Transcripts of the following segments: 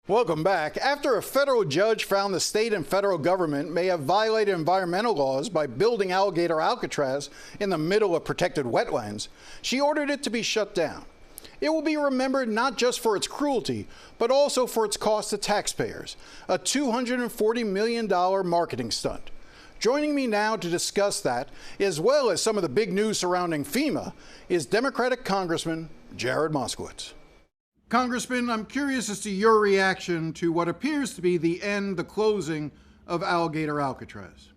Welcome back. After a federal judge found the state and federal government may have violated environmental laws by building Alligator Alcatraz in the middle of protected wetlands, she ordered it to be shut down. It will be remembered not just for its cruelty, but also for its cost to taxpayers, a $240 million marketing stunt. Joining me now to discuss that, as well as some of the big news surrounding FEMA, is Democratic Congressman Jared Moskowitz. Congressman, I'm curious as to your reaction to what appears to be the closing of Alligator Alcatraz.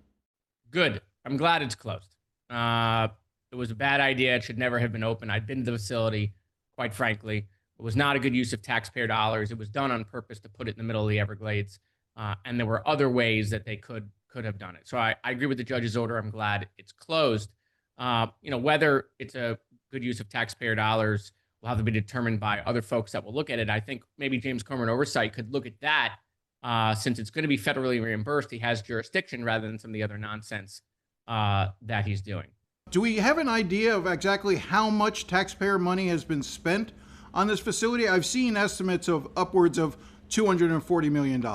Good. I'm glad it's closed. It was a bad idea. It should never have been open. I've been to the facility, quite frankly. It was not a good use of taxpayer dollars. It was done on purpose to put it in the middle of the Everglades. And there were other ways that they could have done it. So I agree with the judge's order. I'm glad it's closed. Whether it's a good use of taxpayer dollars will have to be determined by other folks that will look at it. I think maybe James Comer Oversight could look at that since it's going to be federally reimbursed. He has jurisdiction rather than some of the other nonsense that he's doing. Do we have an idea of exactly how much taxpayer money has been spent on this facility? I've seen estimates of upwards of $240 million.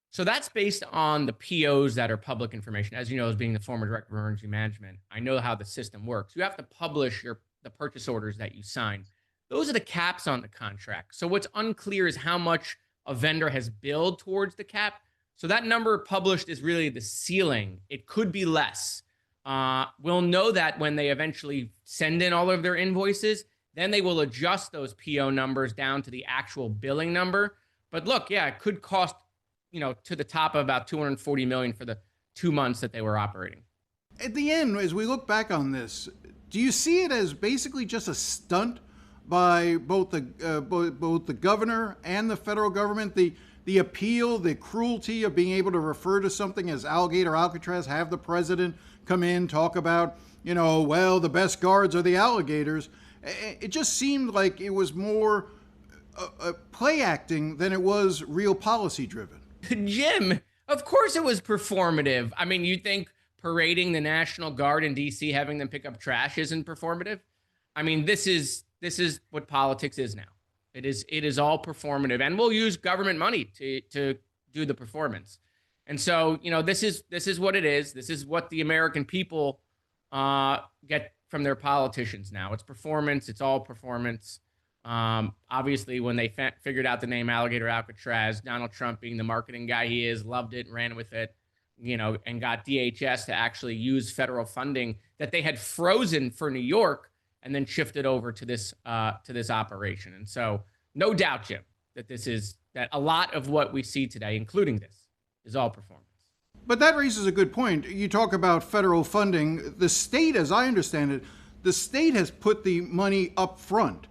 So that's based on the POs that are public information. As you know, as being the former director of emergency management, I know how the system works. You have to publish the purchase orders that you sign. Those are the caps on the contract. So what's unclear is how much a vendor has billed towards the cap. So that number published is really the ceiling. It could be less. We'll know that when they eventually send in all of their invoices, then they will adjust those PO numbers down to the actual billing number. But look, yeah, it could cost, to the top of about $240 million for the 2 months that they were operating. At the end, as we look back on this, do you see it as basically just a stunt by both the governor and the federal government? The appeal, the cruelty of being able to refer to something as Alligator Alcatraz, have the president come in, talk about, the best guards are the alligators. It just seemed like it was more play acting than it was real policy driven. Jim, of course it was performative. I mean, you think parading the National Guard in D.C., having them pick up trash isn't performative? I mean, this is what politics is now. It is all performative, and we'll use government money to do the performance. And so, this is what it is. This is what the American people get from their politicians now. It's performance. It's all performance. Obviously, when they figured out the name Alligator Alcatraz, Donald Trump, being the marketing guy he is, loved it, ran with it, and got DHS to actually use federal funding that they had frozen for New York and then shifted over to this operation. And so, no doubt, Jim, that a lot of what we see today, including this, is all performance. But that raises a good point. You talk about federal funding. The state, as I understand it, the state has put the money up front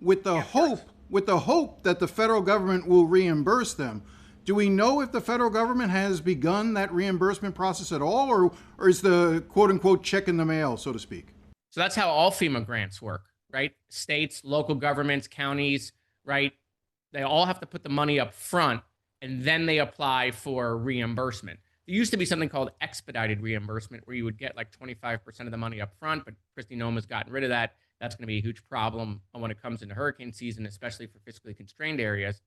with the hope that the federal government will reimburse them. Do we know if the federal government has begun that reimbursement process at all, or is the quote-unquote check in the mail, so to speak? So that's how all FEMA grants work, right? States, local governments, counties, right? They all have to put the money up front, and then they apply for reimbursement. There used to be something called expedited reimbursement, where you would get like 25% of the money up front, but Kristi Noem's gotten rid of that. That's going to be a huge problem when it comes into hurricane season, especially for fiscally constrained areas.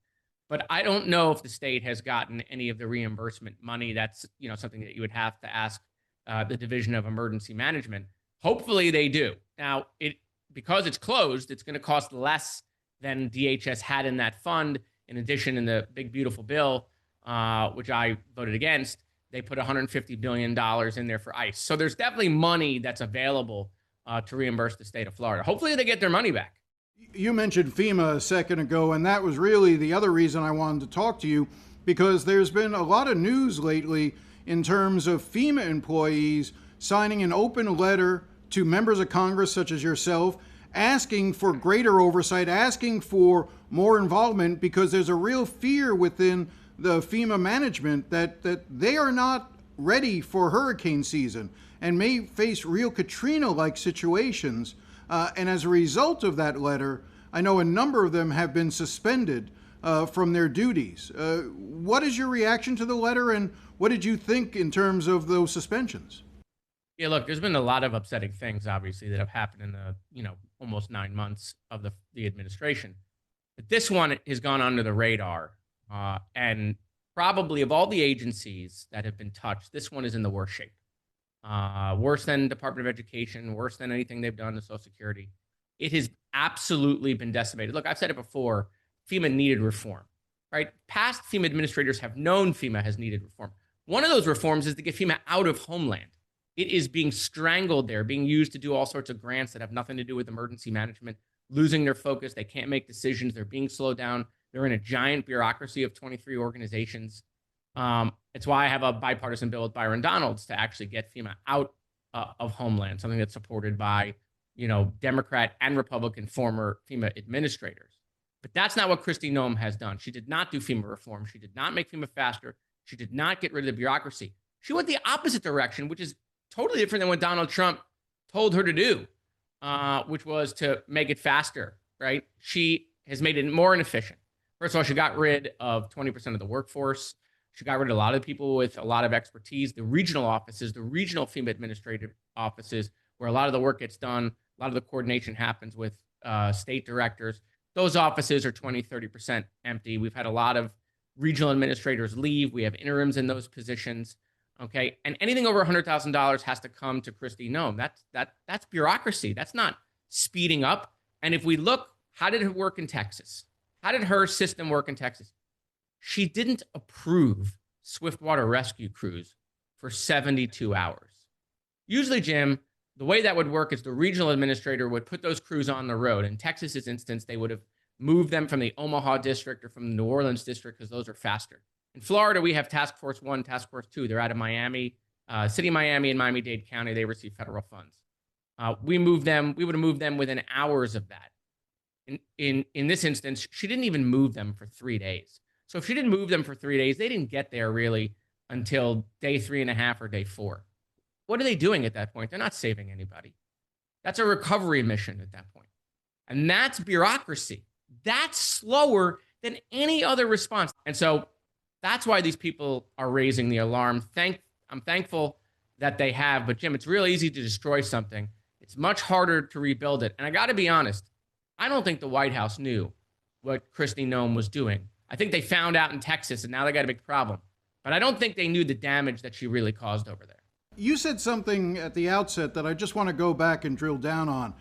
But I don't know if the state has gotten any of the reimbursement money. That's something that you would have to ask the Division of Emergency Management. Hopefully they do. Now, because it's closed, it's going to cost less than DHS had in that fund. In addition, in the big, beautiful bill, which I voted against, they put $150 billion in there for ICE. So there's definitely money that's available to reimburse the state of Florida. Hopefully they get their money back. You mentioned FEMA a second ago, and that was really the other reason I wanted to talk to you, because there's been a lot of news lately in terms of FEMA employees signing an open letter to members of Congress, such as yourself, asking for greater oversight, asking for more involvement, because there's a real fear within the FEMA management that they are not ready for hurricane season and may face real Katrina-like situations. And as a result of that letter, I know a number of them have been suspended from their duties. What is your reaction to the letter, and what did you think in terms of those suspensions? Yeah, look, there's been a lot of upsetting things, obviously, that have happened in the, almost 9 months of the administration. But this one has gone under the radar And probably of all the agencies that have been touched, this one is in the worst shape. Worse than Department of Education, worse than anything they've done to Social Security. It has absolutely been decimated. Look, I've said it before, FEMA needed reform, right? Past FEMA administrators have known FEMA has needed reform. One of those reforms is to get FEMA out of Homeland. It is being strangled there, being used to do all sorts of grants that have nothing to do with emergency management, losing their focus. They can't make decisions. They're being slowed down. They're in a giant bureaucracy of 23 organizations. It's why I have a bipartisan bill with Byron Donalds to actually get FEMA out of Homeland, something that's supported by, Democrat and Republican former FEMA administrators. But that's not what Kristi Noem has done. She did not do FEMA reform. She did not make FEMA faster. She did not get rid of the bureaucracy. She went the opposite direction, which is totally different than what Donald Trump told her to do, which was to make it faster, right? She has made it more inefficient. First of all, she got rid of 20% of the workforce. She got rid of a lot of people with a lot of expertise. The regional offices, the regional FEMA administrative offices, where a lot of the work gets done, a lot of the coordination happens with state directors. Those offices are 20, 30% empty. We've had a lot of regional administrators leave. We have interims in those positions. Okay. And anything over $100,000 has to come to Kristi Noem. That's bureaucracy. That's not speeding up. And if we look, how did it work in Texas? How did her system work in Texas? She didn't approve swiftwater rescue crews for 72 hours. Usually, Jim, the way that would work is the regional administrator would put those crews on the road. In Texas's instance, they would have moved them from the Omaha district or from the New Orleans district because those are faster. In Florida, we have Task Force 1, Task Force 2. They're out of Miami, City of Miami and Miami-Dade County. They receive federal funds. We would have moved them within hours of that. In this instance, she didn't even move them for 3 days. So if she didn't move them for 3 days, they didn't get there really until day 3.5 or day 4. What are they doing at that point? They're not saving anybody. That's a recovery mission at that point. And that's bureaucracy. That's slower than any other response. And so that's why these people are raising the alarm. I'm thankful that they have, but Jim, it's really easy to destroy something. It's much harder to rebuild it. And I got to be honest, I don't think the White House knew what Kristi Noem was doing. I think they found out in Texas, and now they got a big problem. But I don't think they knew the damage that she really caused over there. You said something at the outset that I just want to go back and drill down on.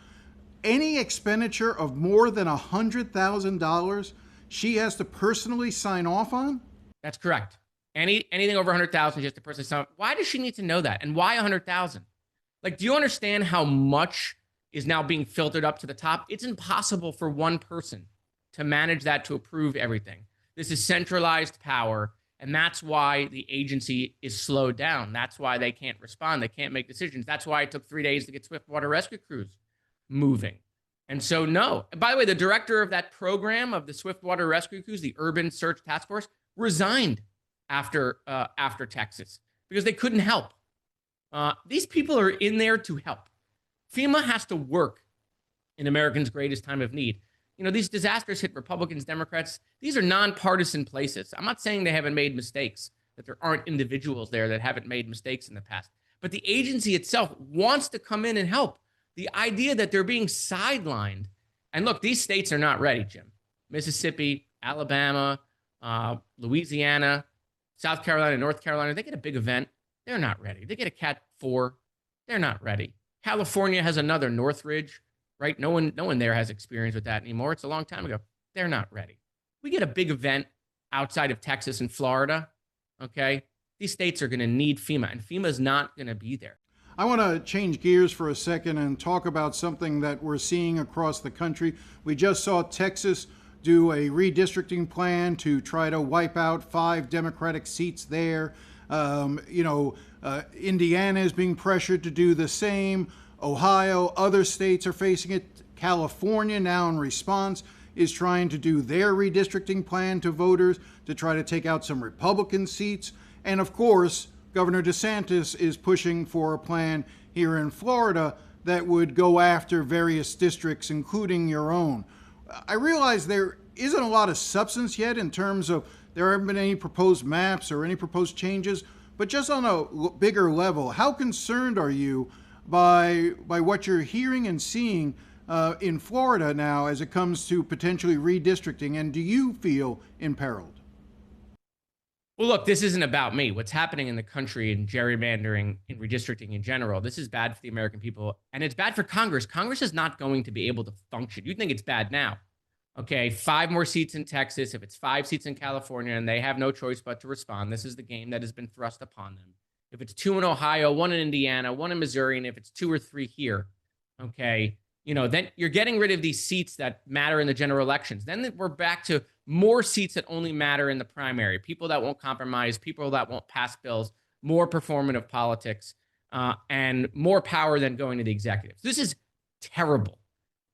Any expenditure of more than $100,000, she has to personally sign off on? That's correct. Anything over 100,000, she has to personally sign off. Why does she need to know that? And why 100,000? Like, do you understand how much is now being filtered up to the top? It's impossible for one person to manage that, to approve everything. This is centralized power. And that's why the agency is slowed down. That's why they can't respond. They can't make decisions. That's why it took 3 days to get swiftwater rescue crews moving. And so, no. And by the way, the director of that program of the swiftwater rescue crews, the Urban Search Task Force, resigned after Texas because they couldn't help. These people are in there to help. FEMA has to work in Americans' greatest time of need. These disasters hit Republicans, Democrats. These are nonpartisan places. I'm not saying they haven't made mistakes, that there aren't individuals there that haven't made mistakes in the past. But the agency itself wants to come in and help. The idea that they're being sidelined. And look, these states are not ready, Jim. Mississippi, Alabama, Louisiana, South Carolina, North Carolina, they get a big event. They're not ready. They get a Cat 4. They're not ready. California has another Northridge. Right? No one there has experience with that anymore. It's a long time ago. They're not ready. We get a big event outside of Texas and Florida. Okay. These states are going to need FEMA, and FEMA is not going to be there. I want to change gears for a second and talk about something that we're seeing across the country. We just saw Texas do a redistricting plan to try to wipe out 5 Democratic seats there. Indiana is being pressured to do the same. Ohio, other states are facing it. California now in response is trying to do their redistricting plan to voters to try to take out some Republican seats. And of course, Governor DeSantis is pushing for a plan here in Florida that would go after various districts, including your own. I realize there isn't a lot of substance yet in terms of there haven't been any proposed maps or any proposed changes, but just on a bigger level, how concerned are you by what you're hearing and seeing in Florida now as it comes to potentially redistricting, and do you feel imperiled? Well, look, this isn't about me. What's happening in the country in gerrymandering and redistricting in general, this is bad for the American people, and it's bad for Congress. Congress is not going to be able to function. You think it's bad now. Okay, 5 more seats in Texas. If it's 5 seats in California and they have no choice but to respond, this is the game that has been thrust upon them. If it's 2 in Ohio, 1 in Indiana, 1 in Missouri, and if it's 2 or 3 here, okay, then you're getting rid of these seats that matter in the general elections. Then we're back to more seats that only matter in the primary, people that won't compromise, people that won't pass bills, more performative politics, and more power than going to the executives. This is terrible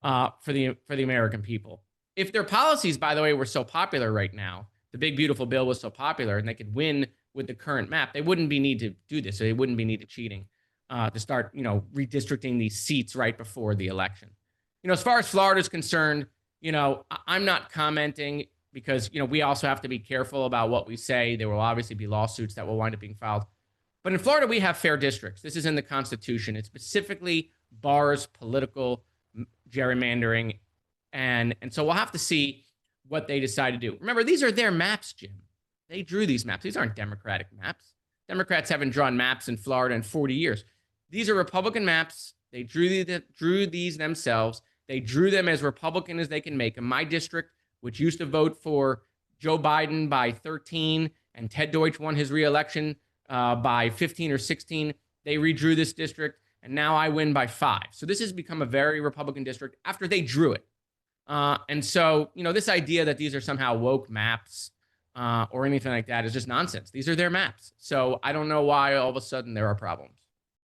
for the American people. If their policies, by the way, were so popular right now, the big beautiful bill was so popular, and they could win with the current map, they wouldn't be need to do this. So they wouldn't be need to cheating to start, redistricting these seats right before the election. As far as Florida is concerned, I'm not commenting because, we also have to be careful about what we say. There will obviously be lawsuits that will wind up being filed. But in Florida, we have fair districts. This is in the Constitution. It specifically bars political gerrymandering. And so we'll have to see what they decide to do. Remember, these are their maps, Jim. They drew these maps. These aren't Democratic maps. Democrats haven't drawn maps in Florida in 40 years. These are Republican maps. They drew these themselves. They drew them as Republican as they can make them. My district, which used to vote for Joe Biden by 13, and Ted Deutsch won his reelection by 15 or 16, they redrew this district, and now I win by 5. So this has become a very Republican district after they drew it. And so, this idea that these are somehow woke maps or anything like that is just nonsense. These are their maps. So I don't know why all of a sudden there are problems.